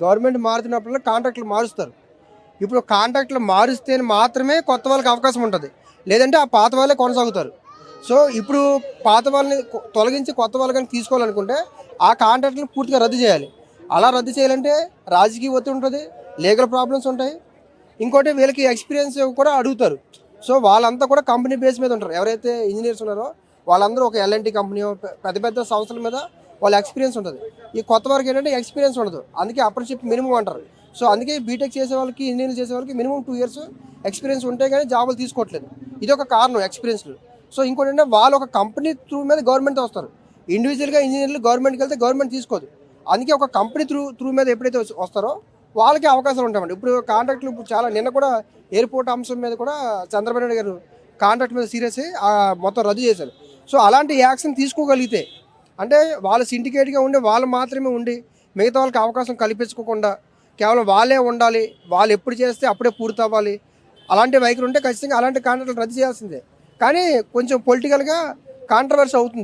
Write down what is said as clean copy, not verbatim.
Government మారుతున్నప్పుడు కాంట్రాక్టులు మారుస్తారు. ఇప్పుడు కాంట్రాక్టులు మారుస్తే మాత్రమే కొత్త వాళ్ళకి అవకాశం ఉంటుంది, లేదంటే ఆ పాత వాళ్ళే కొనసాగుతారు. సో ఇప్పుడు పాత వాళ్ళని తొలగించి కొత్త వాళ్ళు కానీ తీసుకోవాలనుకుంటే ఆ కాంట్రాక్టులను పూర్తిగా రద్దు చేయాలి. అలా రద్దు చేయాలంటే రాజకీయ ఒత్తిడి ఉంటుంది, లీగల్ ప్రాబ్లమ్స్ ఉంటాయి. ఇంకోటి వీళ్ళకి ఎక్స్పీరియన్స్ కూడా అడుగుతారు. సో వాళ్ళంతా కూడా కంపెనీ బేస్ మీద ఉంటారు. ఎవరైతే ఇంజనీర్స్ ఉన్నారో వాళ్ళందరూ ఒక ఎల్ఎన్టీ కంపెనీ పెద్ద పెద్ద సంస్థల మీద వాళ్ళ ఎక్స్పీరియన్స్ ఉంటుంది. ఈ కొత్త వారికి ఏంటంటే ఎక్స్పీరియన్స్ ఉండదు, అందుకే అప్రెంటిస్‌షిప్ మినిమం అంటారు. సో అందుకే బీటెక్ చేసే వాళ్ళకి, ఇంజనీరింగ్ చేసే వాళ్ళకి మినిమం 2 ఇయర్స్ ఎక్స్పీరియన్స్ ఉంటే కానీ జాబులు తీసుకోవట్లేదు. ఇది ఒక కారణం ఎక్స్పీరియన్స్లు. సో ఇంకోటి ఏంటంటే వాళ్ళు ఒక కంపెనీ త్రూ మీద గవర్నమెంట్తో వస్తారు. ఇండివిజువల్గా ఇంజనీర్లు గవర్నమెంట్కి వెళ్తే గవర్నమెంట్ తీసుకోదు. అందుకే ఒక కంపెనీ త్రూ మీద ఎప్పుడైతే వస్తారో వాళ్ళకి అవకాశాలు ఉంటాయండి. ఇప్పుడు కాంట్రాక్ట్లు ఇప్పుడు చాలా నిన్న కూడా ఎయిర్పోర్ట్ అంశం మీద కూడా చంద్రబాబు నాయుడు గారు కాంట్రాక్ట్ మీద సీరియస్ అయ్యి మొత్తం రద్దు చేశారు. సో అలాంటి యాక్షన్ తీసుకోగలిగితే, అంటే వాళ్ళు సిండికేట్గా ఉండి వాళ్ళు మాత్రమే ఉండి మిగతా వాళ్ళకి అవకాశం కల్పించుకోకుండా కేవలం వాళ్ళే ఉండాలి, వాళ్ళు ఎప్పుడు చేస్తే అప్పుడే పూర్తి అవ్వాలి, అలాంటి వైఖరి ఉంటే ఖచ్చితంగా అలాంటి కాంట్రాక్టులు రద్దు చేయాల్సిందే. కానీ కొంచెం పొలిటికల్గా కాంట్రవర్సీ అవుతుంది.